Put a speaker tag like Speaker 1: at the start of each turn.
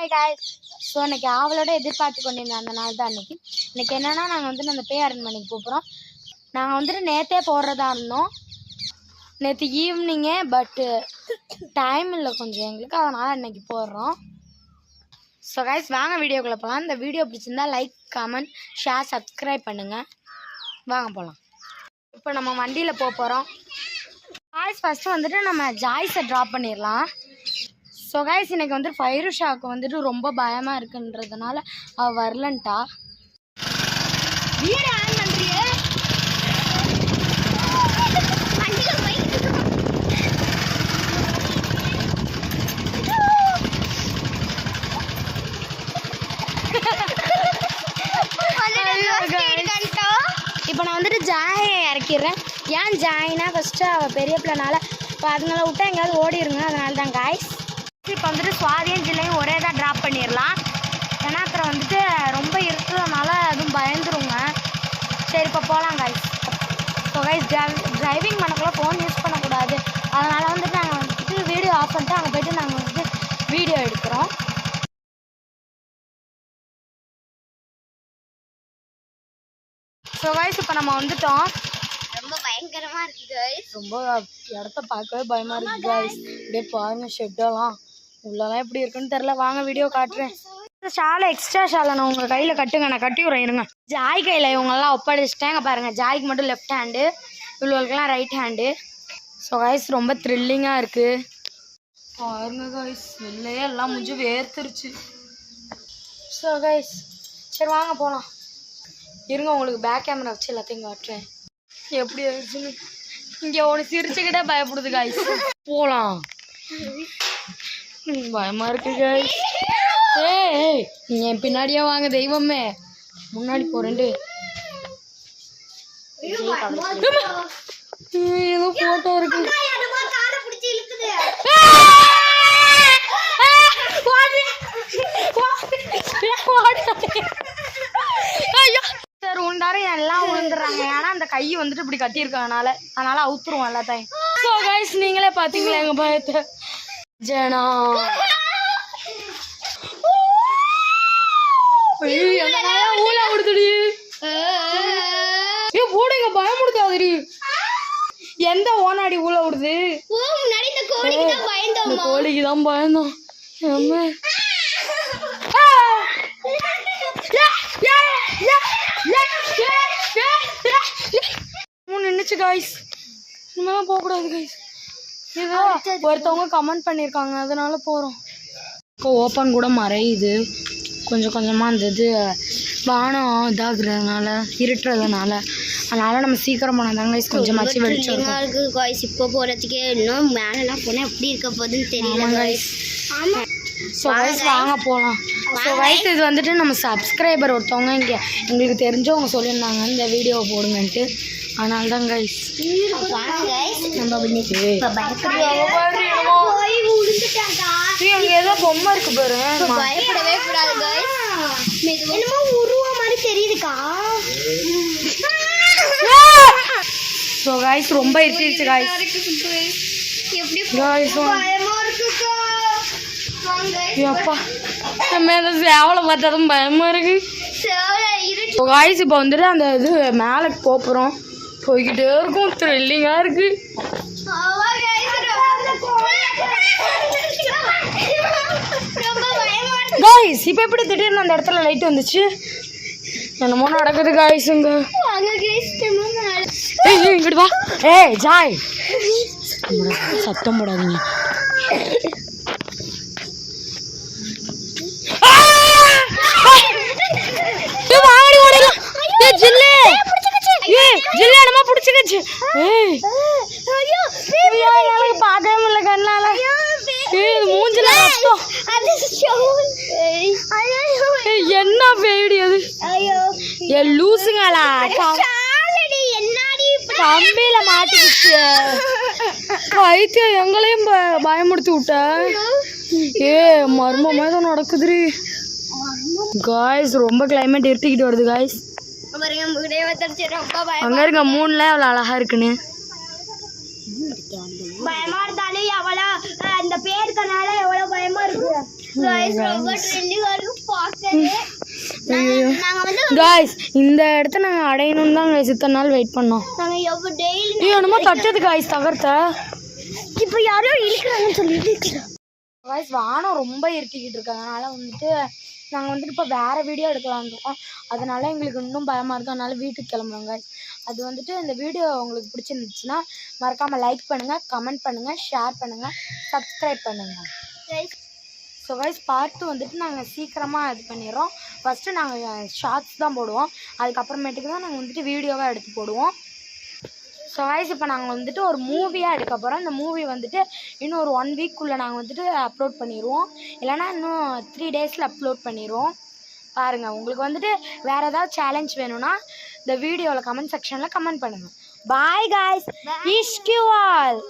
Speaker 1: Hi guys. So இன்னைக்கு ஆவலோட எதிர்பார்த்து கொண்டிருந்தேன் அந்த நாள் தான் இன்னைக்கு என்னென்னா நாங்கள் வந்துட்டு அந்த பேய் அரண்மனைக்கு போகிறோம். நாங்கள் வந்துட்டு நேற்றே போடுறதா இருந்தோம், நேற்று ஈவினிங்கே, பட்டு டைம் இல்லை கொஞ்சம் எங்களுக்கு, அதனால் இன்னைக்கு போடுறோம். ஸோ காய்ஸ் வாங்க வீடியோக்குள்ளே போகலாம். இந்த வீடியோ பிடிச்சிருந்தா லைக், கமெண்ட், ஷேர், சப்ஸ்கிரைப் பண்ணுங்கள். வாங்க போகலாம். இப்போ நம்ம வண்டியில் போகிறோம் காய்ஸ். ஃபஸ்ட்டு வந்துட்டு நம்ம ஜாய்ஸை ட்ராப் பண்ணிடலாம். ஸோ காய்ஸ் இன்னைக்கு வந்துட்டு ஃபைருஷாவுக்கு வந்துட்டு ரொம்ப பயமாக இருக்குன்றதுனால அவள் வரலன்ட்டா. வீடு ஆன் பண்ணுறியே இப்போ நான் வந்துட்டு ஜாயை இறக்கிடுறேன். ஏன் ஜாயினா ஃபஸ்ட்டு அவள் பெரிய பிள்ளைனால இப்போ அதுங்களை விட்டா எங்கேயாவது ஓடிடுங்க, அதனால தான் காய்ஸ். இப்போ வந்துட்டு சுவாதியும் ஜில்லையும் ஒரே தான் ட்ராப் பண்ணிடலாம். ஏன்னா அப்புறம் வந்துட்டு ரொம்ப இருக்கிறதுனால அதுவும் பயந்துருங்க. சரி இப்போ போகலாம் காய்ஸ். ஸோ காய்ஸ் டிரைவிங் பண்ணக்குள்ள ஃபோன் யூஸ் பண்ணக்கூடாது, அதனால் வந்துட்டு நாங்கள் வந்துட்டு வீடியோ ஆஃப் பண்ணிட்டு அங்கே போய்ட்டு நாங்கள் வந்துட்டு வீடியோ எடுக்கிறோம். ஸோ காய்ஸ் இப்போ நம்ம வந்துட்டோம். ரொம்ப பயங்கரமாக இருக்குது காய்ஸ். ரொம்ப இடத்த பார்க்கவே பயமாக இருக்குது காய்ஸ். அப்படியே பாருங்க ஷெட்டெல்லாம் உள்ளெல்லாம் எப்படி இருக்குன்னு தெரில. வாங்க வீடியோ காட்டுறேன். ஷாலை எக்ஸ்ட்ரா ஷாலை நான் உங்கள் கையில் கட்டுங்க, நான் கட்டி விட்றேன் இருங்க. ஜாய் கையில் இவங்கெல்லாம் ஒப்படைச்சிட்டேங்க பாருங்கள். ஜாய்க்கு மட்டும் லெஃப்ட் ஹேண்டு, இவ்வளோக்கெல்லாம் ரைட் ஹேண்டு. ஸோ காய்ஸ் ரொம்ப த்ரில்லிங்காக இருக்குது பாருங்க காய்ஸ். வெளிலையே எல்லாம் முடிஞ்சு வேர்த்துருச்சு. ஸோ காய்ஸ் சரி வாங்க போகலாம். இருங்க உங்களுக்கு பேக் கேமரா வச்சு எல்லாத்தையும் காட்டுறேன் எப்படி ஆயிடுச்சுன்னு. இங்கே ஒன்று சிரிச்சுக்கிட்டே பயப்படுது காய்ஸ். போகலாம். பயமாக இருக்கு காய்ஸ். ஏய் என் பின்னாடியே வாங்க தெய்வமே. முன்னாடி போறேன்ட்டு ஏதோ போட்டோ இருக்கு. உண்டாரும் எல்லாம் விழுந்துடுறாங்க. ஏன்னா அந்த கை வந்துட்டு இப்படி கட்டியிருக்கனால, அதனால அவுத்துருவோம் எல்லாத்தையும். ஸோ கைஸ் நீங்களே பார்த்தீங்களா எங்கள் பயத்தை. ஜனா ஊழ விடுதுடி. ஏ போடுங்க பயமுடுத்தாதுடி. எந்த ஓனாடி ஊழ விடுது? கோழிக்கு தான் பயந்தோம். நின்றுச்சு காய்ஸ். இனிமேல் போகக்கூடாது காய்ஸ். ஏதோ ஒருத்தவங்க கமெண்ட் பண்ணியிருக்காங்க, அதனால போகிறோம். இப்போ ஓப்பன் கூட மறையுது கொஞ்சம் கொஞ்சமாக. அந்த இது வானம் இதாகிறதுனால, இருட்டுறதுனால, அதனால் நம்ம சீக்கிரம் போனால் தாங்க காய்ஸ் கொஞ்சமாச்சு வெளிச்சம் இருக்குது காய்ஸ். இப்போ போகிறதுக்கே இன்னும் மேலெலாம் போனால் எப்படி இருக்க போகுதுன்னு தெரியல காய்ஸ். ஆமாம். ஸோ காய்ஸ் வாங்க போகலாம். ஸோ காய்ஸ் இது வந்துட்டு நம்ம சப்ஸ்கிரைபர் ஒருத்தவங்க இங்கே எங்களுக்கு தெரிஞ்சவங்க சொல்லியிருந்தாங்க இந்த வீடியோவை போடுங்கன்ட்டு, அதனால தான் கைஸ். அங்கே ஏதோ பொம்மை இருக்கு பாரு. பயப்படவே கூடாது கைஸ். என்னமோ உருவம் மாதிரி தெரியுதுக்கா. ஸோ கைஸ் ரொம்ப இருந்துச்சு கைஸ். அப்பா நம்ம அந்த சேவலை பார்த்தாலும் பயமா இருக்கு காய்ஸ். இப்போ வந்துட்டு அந்த இது மேலே போகிறோம், போய்கிட்டே இருக்கும், த்ரில்லிங்காக இருக்கு காய்ஸ். இப்போ எப்படி திடீர்னு அந்த இடத்துல லைட் வந்துச்சு? என்னமோ நடக்குது காய்ஸுங்க. இங்கிட்டு வா. ஏய் ஜாய் சத்தம் போடாதீங்க. பார்க்கவே முடியல கண்ணால. மூஞ்சில என்ன பேடி அது? லூசுங்களா கம்பியில மாட்டிக்கிச்சு. வைத்தியம் எங்களையும் பயமுடுத்தி விட்ட. ஏ மர்மமாக தான் நடக்குதுரி காய்ஸ். ரொம்ப கிளைமேட் இருட்டிக்கிட்டு வருது காய்ஸ். அங்க இருக்க மூணுல அவ்வளோ அழகா இருக்குன்னு பயமா இருந்தாலும் எவ்வளோ அந்த பேருக்கனால எவ்வளோ பயமா இருக்கு. காய்ஸ் இந்த இடத்த நாங்கள் அடையணும்னு தான் இத்தனை நாள் வெயிட் பண்ணோம். என்னமோ தட்டுது காய்ஸ் தகர்த்த. இப்போ யாரோ இழுக்கிறாங்கன்னு சொல்லிட்டு காய்ஸ் வானம் ரொம்ப இருட்டிக்கிட்டு இருக்காங்க. அதனால் வந்துட்டு நாங்கள் வந்துட்டு இப்போ வேறு வீடியோ எடுக்கலான்னு இருக்கோம். அதனால் எங்களுக்கு இன்னும் பயமாக இருக்கும். அதனால் வீட்டுக்கு கிளம்புறோம் காய்ஸ். அது வந்துட்டு இந்த வீடியோ உங்களுக்கு பிடிச்சிருந்துச்சுன்னா மறக்காமல் லைக் பண்ணுங்கள், கமெண்ட் பண்ணுங்கள், ஷேர் பண்ணுங்கள், சப்ஸ்கிரைப் பண்ணுங்கள். ஸோ காய்ஸ் பார்த்து வந்துட்டு நாங்கள் சீக்கிரமாக இது பண்ணிடுறோம். ஃபஸ்ட்டு நாங்கள் ஷார்ட்ஸ் தான் போடுவோம். அதுக்கப்புறமேட்டுக்கு தான் நாங்கள் வந்துட்டு வீடியோவாக எடுத்து போடுவோம். ஸோ காய்ஸ் இப்போ நாங்கள் வந்துட்டு ஒரு மூவியாக எடுக்க போகிறோம். இந்த மூவி வந்துட்டு இன்னும் ஒரு 1 வீக்குள்ளே நாங்கள் வந்துட்டு அப்லோட் பண்ணிடுவோம். இல்லைனா இன்னும் 3 டேஸில் அப்லோட் பண்ணிடுவோம். பாருங்கள், உங்களுக்கு வந்துட்டு வேறு ஏதாவது சேலஞ்ச் வேணும்னா இந்த வீடியோவில் கமெண்ட் செக்ஷனில் கமெண்ட் பண்ணுங்கள். Bye guys, Ishq you all.